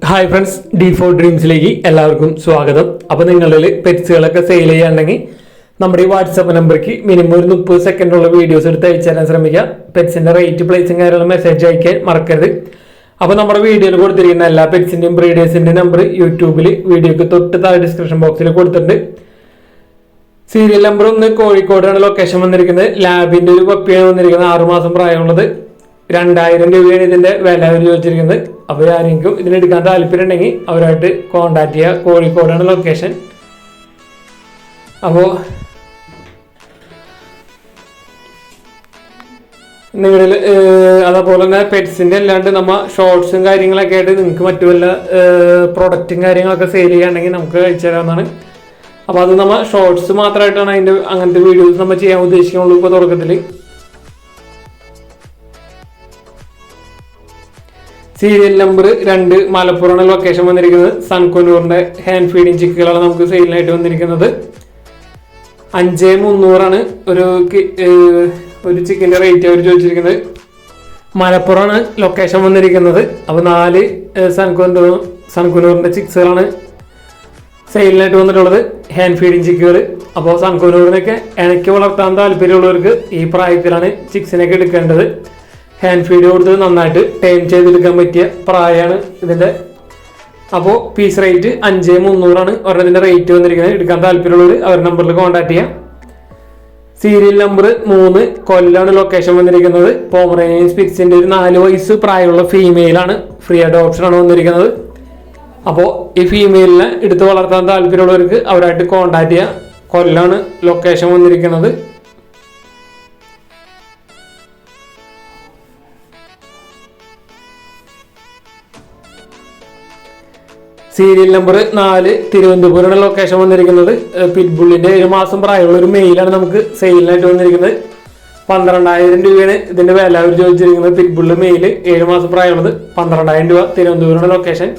Hi friends, D4 ഡ്രീംസിലേക്ക് എല്ലാവർക്കും സ്വാഗതം. അപ്പോൾ നിങ്ങളിൽ പെറ്റ്സുകളൊക്കെ സെയിൽ ചെയ്യാനുണ്ടെങ്കിൽ നമ്മുടെ ഈ വാട്സാപ്പ് നമ്പർക്ക് മിനിമം ഒരു 30 സെക്കൻഡുള്ള വീഡിയോസ് എടുത്ത് അയച്ചു തരാൻ ശ്രമിക്കുക. പെറ്റ്സിൻ്റെ റേറ്റ് പ്ലേസും കാര്യങ്ങളും മെസ്സേജ് അയക്കാൻ മറക്കരുത്. അപ്പോൾ നമ്മുടെ വീഡിയോയിൽ കൊടുത്തിരിക്കുന്ന എല്ലാ പെറ്റ്സിൻ്റെയും ബ്രീഡേഴ്സിൻ്റെ നമ്പർ യൂട്യൂബിൽ വീഡിയോക്ക് തൊട്ട് താഴെ ഡിസ്ക്രിപ്ഷൻ ബോക്സിൽ കൊടുത്തിട്ടുണ്ട്. സീരിയൽ നമ്പർ 1 കോഴിക്കോടാണ് ലൊക്കേഷൻ വന്നിരിക്കുന്നത്. ലാബിൻ്റെ ഒരു പപ്പിയാണ് വന്നിരിക്കുന്നത്. 6 മാസം പ്രായമുള്ളത്. 2000 രൂപയാണ് ഇതിൻ്റെ വില അവർ ചോദിച്ചിരിക്കുന്നത്. അപ്പോൾ ആരെങ്കിലും ഇതിനെടുക്കാൻ താല്പര്യം ഉണ്ടെങ്കിൽ അവരായിട്ട് കോൺടാക്ട് ചെയ്യുക. കോഴിക്കോടാണ് ലൊക്കേഷൻ. അപ്പോൾ നിങ്ങളിൽ അതേപോലെ തന്നെ പെറ്റ്സിൻ്റെ അല്ലാണ്ട് നമ്മൾ ഷോർട്സും കാര്യങ്ങളൊക്കെ ആയിട്ട് നിങ്ങൾക്ക് മറ്റു വല്ല പ്രൊഡക്റ്റും കാര്യങ്ങളൊക്കെ സെയിൽ ചെയ്യുകയാണെങ്കിൽ നമുക്ക് അയച്ചു തരാവുന്നതാണ്. അപ്പോൾ അത് നമ്മൾ ഷോർട്സ് മാത്രമായിട്ടാണ് അങ്ങനത്തെ വീഡിയോസ് നമ്മൾ ചെയ്യാൻ ഉദ്ദേശിക്കുന്നുള്ളൂ ഇപ്പോൾ തുടക്കത്തിൽ. സീരിയൽ നമ്പർ 2 മലപ്പുറമാണ് ലൊക്കേഷൻ വന്നിരിക്കുന്നത്. സൺകൊന്നൂറിൻ്റെ ഹാൻഡ് ഫീഡിങ് ചിക്കുകളാണ് നമുക്ക് സെയിലിനായിട്ട് വന്നിരിക്കുന്നത്. 5300 ഒരു ചിക്കൻ്റെ റേറ്റ് അവർ ചോദിച്ചിരിക്കുന്നത്. മലപ്പുറമാണ് ലൊക്കേഷൻ വന്നിരിക്കുന്നത്. അപ്പോൾ 4 സൺകൊന്നൂറിൻ്റെ ചിക്സുകളാണ് സെയിലിനായിട്ട് വന്നിട്ടുള്ളത്, ഹാൻഡ് ഫീഡിങ് ചിക്കുകൾ. അപ്പോൾ സൺകൊന്നൂറിനൊക്കെ ഇണക്കി വളർത്താൻ താല്പര്യമുള്ളവർക്ക് ഈ പ്രായത്തിലാണ് ചിക്സിനൊക്കെ എടുക്കേണ്ടത്. ഹാൻഡ് ഫീഡ് കൊടുത്ത് നന്നായിട്ട് ടൈം ചെയ്തെടുക്കാൻ പറ്റിയ പ്രായമാണ് ഇതിൻ്റെ. അപ്പോൾ പീസ് റേറ്റ് 5300 ഒരെണ്ണത്തിൻ്റെ റേറ്റ് വന്നിരിക്കുന്നത്. എടുക്കാൻ താല്പര്യമുള്ളവർ അവരുടെ നമ്പറിൽ കോൺടാക്ട് ചെയ്യാം. സീരിയൽ നമ്പർ 3 കൊല്ലാണ് ലൊക്കേഷൻ വന്നിരിക്കുന്നത്. പോമറേനിയൻ സ്പിറ്റ്സിൻ്റെ ഒരു 4 വയസ്സ് പ്രായമുള്ള ഫീമെയിലാണ്. ഫ്രീ അഡോപ്ഷനാണ് വന്നിരിക്കുന്നത്. അപ്പോൾ ഈ ഫീമെയിലിനെ എടുത്ത് വളർത്താൻ താല്പര്യമുള്ളവർക്ക് അവരായിട്ട് കോൺടാക്ട് ചെയ്യാം. കൊല്ലാണ് ലൊക്കേഷൻ വന്നിരിക്കുന്നത്. സീരിയൽ നമ്പർ 4 തിരുവനന്തപുരമാണ് ലൊക്കേഷൻ വന്നിരിക്കുന്നത്. പിറ്റ്ബുള്ളിൻ്റെ 7 മാസം പ്രായമുള്ള ഒരു മെയിലാണ് നമുക്ക് സെയിലിനായിട്ട് വന്നിരിക്കുന്നത്. 12000 രൂപയാണ് ഇതിൻ്റെ വില അവർ ചോദിച്ചിരിക്കുന്നത്. പിറ്റ്ബുള്ള് മെയിൽ 7 മാസം പ്രായമുള്ളത് 12000 രൂപ. തിരുവനന്തപുരമാണ് ലൊക്കേഷൻ.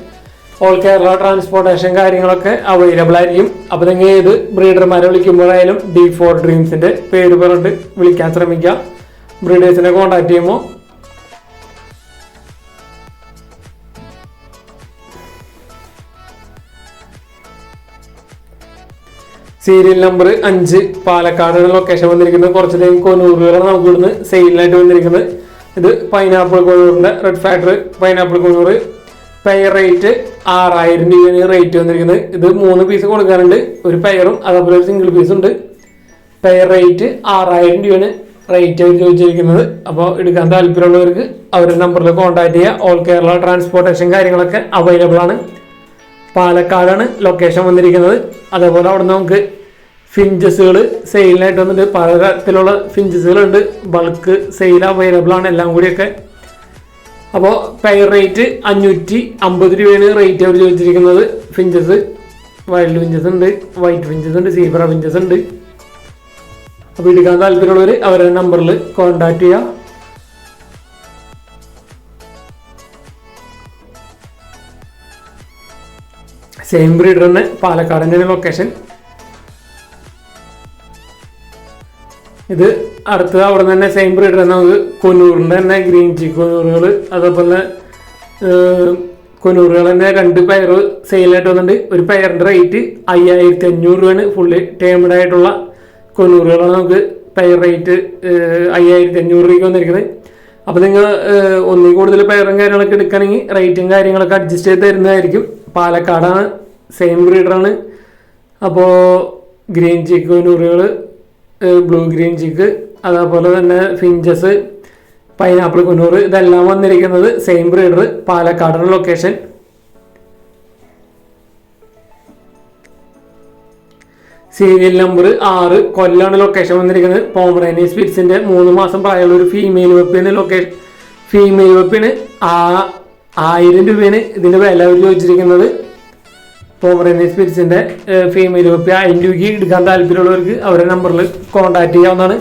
ഓൾ കേരള ട്രാൻസ്പോർട്ടേഷൻ കാര്യങ്ങളൊക്കെ അവൈലബിൾ ആയിരിക്കും. അപ്പോൾ നിങ്ങൾ ഏത് ബ്രീഡർമാരെ വിളിക്കുമ്പോഴായാലും D4 ഡ്രീംസിൻ്റെ പേര് പറഞ്ഞിട്ട് വിളിക്കാൻ ശ്രമിക്കുക. ബ്രീഡേഴ്സിനെ കോൺടാക്ട് ചെയ്യുമ്പോൾ സീരിയൽ നമ്പർ 5 പാലക്കാടാണ് ലൊക്കേഷൻ വന്നിരിക്കുന്നത്. കുറച്ചിലേക്ക് കൊന്നൂറുകളാണ് നമുക്ക് ഇവിടുന്ന് സെയിലിനായിട്ട് വന്നിരിക്കുന്നത്. ഇത് പൈനാപ്പിൾ കൊന്നൂറിൻ്റെ റെഡ് ഫാക്ടറി പൈനാപ്പിൾ കൊന്നൂറ്. പെയർ റേറ്റ് 6000 രൂപയാണ് റേറ്റ് വന്നിരിക്കുന്നത്. ഇത് 3 പീസ് കൊടുക്കാറുണ്ട്, ഒരു പെയറും അതേപോലെ ഒരു സിംഗിൾ പീസും ഉണ്ട്. പെയർ റേറ്റ് 6000 രൂപയാണ് റേറ്റ് അവർ ചോദിച്ചിരിക്കുന്നത്. അപ്പോൾ എടുക്കാൻ താല്പര്യമുള്ളവർക്ക് അവരുടെ നമ്പറിൽ കോൺടാക്ട് ചെയ്യുക. ഓൾ കേരള ട്രാൻസ്പോർട്ടേഷൻ കാര്യങ്ങളൊക്കെ അവൈലബിൾ ആണ്. പാലക്കാടാണ് ലൊക്കേഷൻ വന്നിരിക്കുന്നത്. അതേപോലെ അവിടെ നമുക്ക് ഫിഞ്ചസുകൾ സെയിലിനായിട്ട് വന്നിട്ട് പലതരത്തിലുള്ള ഫിഞ്ചസുകളുണ്ട്. ബൾക്ക് സെയിൽ അവൈലബിൾ ആണ് എല്ലാം കൂടിയൊക്കെ. അപ്പോൾ പെയർ റേറ്റ് 550 രൂപയാണ് റേറ്റ് അവർ ചോദിച്ചിരിക്കുന്നത്. ഫിഞ്ചസ് വൈൽഡ് ഫിഞ്ചസ് ഉണ്ട്, വൈറ്റ് ഫിഞ്ചസ് ഉണ്ട്, സീബ്ര ഫിഞ്ചസ് ഉണ്ട്. അപ്പോൾ എടുക്കാൻ താല്പര്യമുള്ളവർ അവരുടെ നമ്പറിൽ കോൺടാക്ട് ചെയ്യുക. സെയിം ബ്രീഡർ തന്നെ, പാലക്കാടിൻ്റെ ലൊക്കേഷൻ. ഇത് അടുത്തത് അവിടെ നിന്ന് തന്നെ സെയിം ബ്രീഡർ തന്നെ നമുക്ക് കൊന്നൂറിൻ്റെ തന്നെ ഗ്രീൻ ചിക്ക് കൊന്നൂറുകൾ, അതേപോലെ കൊന്നൂറുകൾ തന്നെ 2 പെയർ സെയിലായിട്ട് വന്നിട്ടുണ്ട്. ഒരു പെയറിൻ്റെ റേറ്റ് 5500 രൂപയാണ്. ഫുള്ളി ടേംഡ് ആയിട്ടുള്ള കൊന്നൂറുകളാണ് നമുക്ക് പെയർ റേറ്റ് 5500 രൂപയ്ക്ക് വന്നിരിക്കുന്നത്. അപ്പോൾ നിങ്ങൾ ഒന്നിൽ കൂടുതൽ പെയറും കാര്യങ്ങളൊക്കെ എടുക്കുകയാണെങ്കിൽ റേറ്റും കാര്യങ്ങളൊക്കെ അഡ്ജസ്റ്റ് ചെയ്ത് തരുന്നതായിരിക്കും. പാലക്കാടാണ്, സെയിം ബ്രീഡറാണ്. അപ്പോൾ ഗ്രീൻ ചിക്ക് കൊന്നൂറുകൾ, ബ്ലൂ ഗ്രീൻ ചിക്ക്, അതേപോലെ തന്നെ ഫിഞ്ചസ്, പൈനാപ്പിൾ കൊന്നൂറ്, ഇതെല്ലാം വന്നിരിക്കുന്നത് സെയിം ബ്രീഡർ, പാലക്കാടാണ് ലൊക്കേഷൻ. സീരിയൽ നമ്പർ 6 കൊല്ലാണ് ലൊക്കേഷൻ വന്നിരിക്കുന്നത്. പോമറേനിയൻ സ്പിറ്റ്സിൻ്റെ 3 മാസം പ്രായമുള്ള ഒരു ഫീമെയിൽ വെപ്പിന് ലൊക്കേഷൻ. ഫീമെയിൽ വെപ്പിന് 1000 രൂപയാണ് ഇതിൻ്റെ വില അവർ ചോദിച്ചിരിക്കുന്നത്. പോമറേനിയൻ സ്പിറ്റ്സിൻ്റെ ഫീമെയിൽ വെപ്പ് 1000 രൂപയ്ക്ക് എടുക്കാൻ താല്പര്യമുള്ളവർക്ക് അവരുടെ നമ്പറിൽ കോൺടാക്ട് ചെയ്യാവുന്നതാണ്.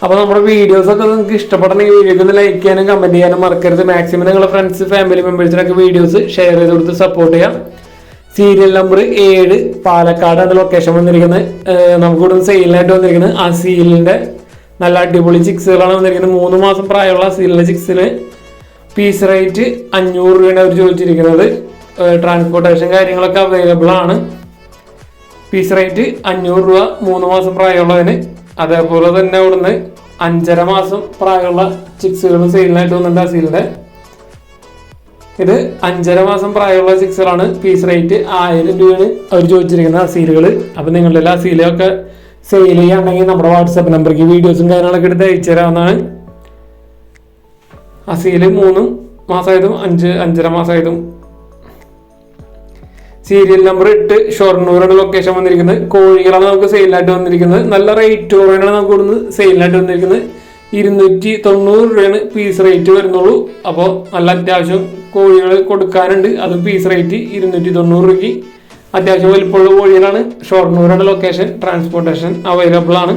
അപ്പോൾ നമ്മുടെ വീഡിയോസൊക്കെ നിങ്ങൾക്ക് ഇഷ്ടപ്പെടണമെങ്കിൽ വീഡിയോക്ക് ഒന്ന് ലൈക്ക് ചെയ്യാനും കമൻറ്റ് ചെയ്യാനും മറക്കരുത്. മാക്സിമം നിങ്ങളുടെ ഫ്രണ്ട്സ് ഫാമിലി മെമ്പേഴ്സിനൊക്കെ വീഡിയോസ് ഷെയർ ചെയ്ത് കൊടുത്ത് സപ്പോർട്ട് ചെയ്യാം. സീരിയൽ നമ്പർ 7 പാലക്കാടാണ് ലൊക്കേഷൻ വന്നിരിക്കുന്നത്. നമുക്കിവിടെ സെയിലിനായിട്ട് വന്നിരിക്കുന്നത്. ആ സീലിൻ്റെ നല്ല അടിപൊളി ചിക്സുകളാണ് വന്നിരിക്കുന്നത്. 3 മാസം പ്രായമുള്ള അസീലിൻ്റെ ചിക്സിന് പീസ് റേറ്റ് 500 രൂപയാണ് അവർ ചോദിച്ചിരിക്കുന്നത്. ട്രാൻസ്പോർട്ടേഷൻ കാര്യങ്ങളൊക്കെ അവൈലബിൾ ആണ്. പീസ് റേറ്റ് 500 രൂപ 3 മാസം പ്രായമുള്ളതിന്. അതേപോലെ തന്നെ അവിടുന്ന് 5.5 മാസം പ്രായമുള്ള ചിക്സുകൾ സെയിലിനായിട്ട് വന്നിട്ടുണ്ട് അസീലിൻ്റെ. ഇത് 5.5 മാസം പ്രായമുള്ള ചിക്സുകളാണ്. പീസ് റേറ്റ് 1000 രൂപയാണ് അവർ ചോദിച്ചിരിക്കുന്നത് അസീലുകൾ. അപ്പം നിങ്ങളുടെ അസീലൊക്കെ സെയിൽ ചെയ്യുകയാണെങ്കിൽ നമ്മുടെ വാട്സാപ്പ് നമ്പർക്ക് വീഡിയോസും കാര്യങ്ങളൊക്കെ എടുത്ത് അയച്ചു തരാവുന്നതാണ്. അസീല് 3 മാസമായതും 5.5 മാസമായതും. സീരിയൽ നമ്പർ 8 ഷൊർണൂറാണ് ലൊക്കേഷൻ വന്നിരിക്കുന്നത്. കോഴികളാണ് നമുക്ക് സെയിലായിട്ട് വന്നിരിക്കുന്നത്. നല്ല റേറ്റ് കുറവാണ് നമുക്ക് ഇവിടുന്ന് സെയിലിനായിട്ട് വന്നിരിക്കുന്നത്. 290 രൂപയാണ് പീസ് റേറ്റ് വരുന്നുള്ളൂ. അപ്പോൾ നല്ല അത്യാവശ്യം കോഴികൾ കൊടുക്കാനുണ്ട്. അത് പീസ് റേറ്റ് 290 രൂപയ്ക്ക് അത്യാവശ്യം വലിപ്പമുള്ള കോഴികളാണ്. ഷൊർണൂറാണ് ലൊക്കേഷൻ. ട്രാൻസ്പോർട്ടേഷൻ അവൈലബിൾ ആണ്.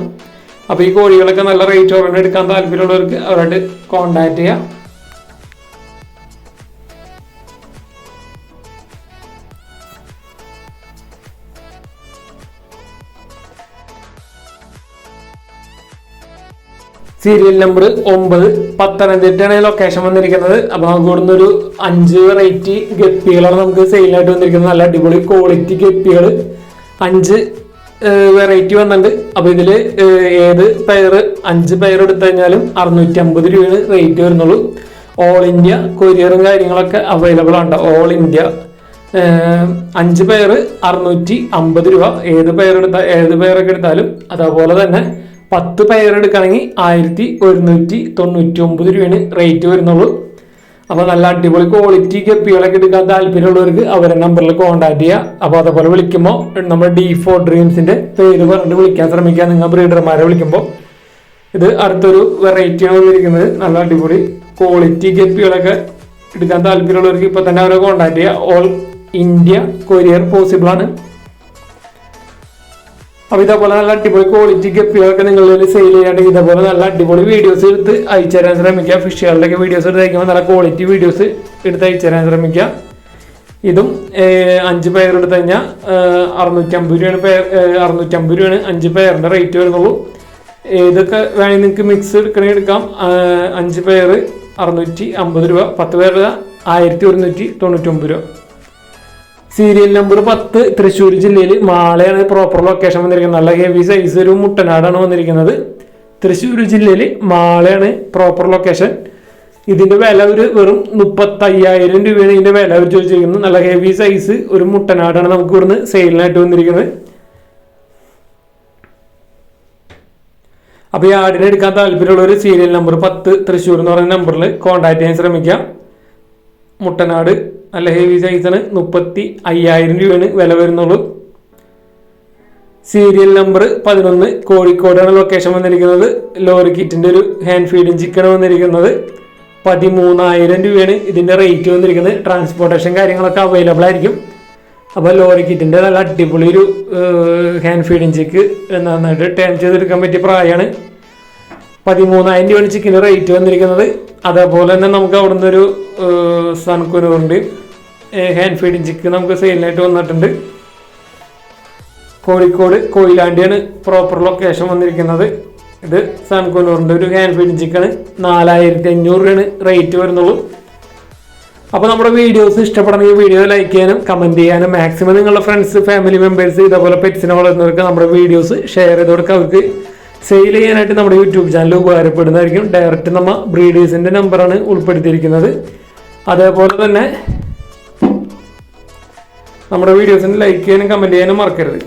അപ്പോൾ ഈ കോഴികളൊക്കെ നല്ല റേറ്റ് കുറവിന് എടുക്കാൻ താല്പര്യമുള്ളവർക്ക് അവരായിട്ട് കോൺടാക്ട് ചെയ്യാം. സീരിയൽ നമ്പർ 9 പത്തനംതിട്ടയാണ് ലൊക്കേഷൻ വന്നിരിക്കുന്നത്. അപ്പോൾ നമുക്ക് ഇവിടുന്ന് ഒരു 5 വെറൈറ്റി ഗപ്പികളാണ് നമുക്ക് സെയിലായിട്ട് വന്നിരിക്കുന്നത്. നല്ല അടിപൊളി ക്വാളിറ്റി ഗപ്പികൾ 5 വെറൈറ്റി വന്നിട്ടുണ്ട്. അപ്പോൾ ഇതിൽ ഏത് പെയർ 5 പെയർ എടുത്തു കഴിഞ്ഞാലും 650 രൂപയാണ് റേറ്റ് വരുന്നുള്ളൂ. ഓൾ ഇന്ത്യ കൊറിയറും കാര്യങ്ങളൊക്കെ അവൈലബിൾ ആണ്. ഓൾ ഇന്ത്യ 5 പെയർ 650 രൂപ. ഏത് പെയറൊക്കെ എടുത്താലും. അതേപോലെ തന്നെ 10 പെയർ എടുക്കുകയാണെങ്കിൽ 1199 രൂപയാണ് റേറ്റ് വരുന്നുള്ളൂ. അപ്പോൾ നല്ല അടിപൊളി ക്വാളിറ്റി ഗപ്പികളൊക്കെ എടുക്കാൻ താല്പര്യമുള്ളവർക്ക് അവരുടെ നമ്പറിൽ കോൺടാക്ട് ചെയ്യുക. അപ്പോൾ അതേപോലെ വിളിക്കുമ്പോൾ നമ്മുടെ D4 ഡ്രീംസിൻ്റെ പേര് പറഞ്ഞിട്ട് വിളിക്കാൻ ശ്രമിക്കുക നിങ്ങൾ ബ്രീഡർമാരെ വിളിക്കുമ്പോൾ. ഇത് അടുത്തൊരു വെറൈറ്റിയാണ് വന്നിരിക്കുന്നത്. നല്ല അടിപൊളി ക്വാളിറ്റി ഗപ്പികളൊക്കെ എടുക്കാൻ താല്പര്യമുള്ളവർക്ക് ഇപ്പോൾ തന്നെ അവരെ കോൺടാക്ട് ചെയ്യുക. ഓൾ ഇന്ത്യ കൊറിയർ പോസിബിൾ ആണ്. അപ്പോൾ ഇതേപോലെ നല്ല അടിപൊളി ക്വാളിറ്റി ഗപ്പികളൊക്കെ നിങ്ങളുടെ സെയിൽ ചെയ്യാണ്ടെങ്കിൽ ഇതേപോലെ നല്ല അടിപൊളി വീഡിയോസ് എടുത്ത് അയച്ചു തരാൻ ശ്രമിക്കുക. ഫിഷുകളുടെയൊക്കെ വീഡിയോസ് എടുത്ത് അയക്കുമ്പോൾ നല്ല ക്വാളിറ്റി വീഡിയോസ് എടുത്ത് അയച്ചു തരാൻ ശ്രമിക്കുക. ഇതും 5 പെയർ എടുത്തു കഴിഞ്ഞാൽ 650 രൂപയാണ് 650 രൂപയാണ് 5 പെയറിൻ്റെ റേറ്റ് വരുന്നുള്ളൂ. ഏതൊക്കെ വേണമെങ്കിൽ നിങ്ങൾക്ക് മിക്സ് എടുക്കാം. 5 പെയർ 650 രൂപ, 10 പെയർ 1199 രൂപ. സീരിയൽ നമ്പർ 10 തൃശ്ശൂർ ജില്ലയിൽ മാളയാണ് പ്രോപ്പർ ലൊക്കേഷൻ വന്നിരിക്കുന്നത്. നല്ല ഹെവി സൈസ് ഒരു മുട്ടനാടാണ് വന്നിരിക്കുന്നത്. തൃശ്ശൂർ ജില്ലയിൽ മാളയാണ് പ്രോപ്പർ ലൊക്കേഷൻ. ഇതിൻ്റെ വില വെറും 35,000 രൂപയാണ് ഇതിൻ്റെ വില അവർ ചോദിച്ചിരിക്കുന്നത്. നല്ല ഹെവി സൈസ് ഒരു മുട്ടനാടാണ് നമുക്ക് ഇവിടുന്ന് സെയിലിനായിട്ട് വന്നിരിക്കുന്നത്. അപ്പോൾ ഈ ആടിനെ എടുക്കാൻ താല്പര്യമുള്ളവർ സീരിയൽ നമ്പർ 10 തൃശ്ശൂർ എന്ന് പറയുന്ന നമ്പറിൽ കോൺടാക്ട് ചെയ്യാൻ ശ്രമിക്കാം. മുട്ടനാട് നല്ല ഹെവി സൈസാണ്. 35,000 രൂപയാണ് വില വരുന്നുള്ളൂ. സീരിയൽ നമ്പർ 11 കോഴിക്കോടാണ് ലൊക്കേഷൻ വന്നിരിക്കുന്നത്. ലോറി കിറ്റിൻ്റെ ഒരു ഹാൻഡ് ഫീഡിങ് ചിക്കൻ വന്നിരിക്കുന്നത്. 13,000 രൂപയാണ് ഇതിൻ്റെ റേറ്റ് വന്നിരിക്കുന്നത്. ട്രാൻസ്പോർട്ടേഷൻ കാര്യങ്ങളൊക്കെ അവൈലബിൾ ആയിരിക്കും. അപ്പോൾ ലോറി കിറ്റിൻ്റെ നല്ല അടിപൊളി ഒരു ഹാൻഡ് ഫീഡിങ് ചിക്ക് നന്നായിട്ട് ടേൺ ചെയ്തെടുക്കാൻ പറ്റിയ പ്രായമാണ്. 13,000 രൂപയാണ് ചിക്കൻ്റെ റേറ്റ് വന്നിരിക്കുന്നത്. അതേപോലെ തന്നെ നമുക്ക് അവിടെ നിന്നൊരു സൺകുനൂറിൻ്റെ ഹാൻഡ് ഫീഡിങ് ചിക്ക് നമുക്ക് സെയിലിനായിട്ട് വന്നിട്ടുണ്ട്. കോഴിക്കോട് കൊയിലാണ്ടിയാണ് പ്രോപ്പർ ലൊക്കേഷൻ വന്നിരിക്കുന്നത്. ഇത് സൺകുനൂറിൻ്റെ ഒരു ഹാൻഡ് ഫീഡിങ് ചിക്കന് 4,500 രൂപയാണ് റേറ്റ് വരുന്നുള്ളൂ. അപ്പോൾ നമ്മുടെ വീഡിയോസ് ഇഷ്ടപ്പെടണമെങ്കിൽ വീഡിയോ ലൈക്ക് ചെയ്യാനും കമൻറ്റ് ചെയ്യാനും മാക്സിമം നിങ്ങളുടെ ഫ്രണ്ട്സ് ഫാമിലി മെമ്പേഴ്സ് ഇതേപോലെ പെറ്റ്സിനെ വളർത്തുന്നവർക്ക് നമ്മുടെ വീഡിയോസ് ഷെയർ ചെയ്ത് കൊടുക്കുക. അവർക്ക് സെയിൽ ചെയ്യാനായിട്ട് നമ്മുടെ യൂട്യൂബ് ചാനൽ ഉപകാരപ്പെടുന്നതായിരിക്കും. ഡയറക്റ്റ് നമ്മൾ ബ്രീഡേഴ്സിൻ്റെ നമ്പറാണ് ഉൾപ്പെടുത്തിയിരിക്കുന്നത്. അതേപോലെ തന്നെ നമ്മുടെ വീഡിയോസിന് ലൈക്ക് ചെയ്യാനും കമൻറ്റ് ചെയ്യാനും മറക്കരുത്.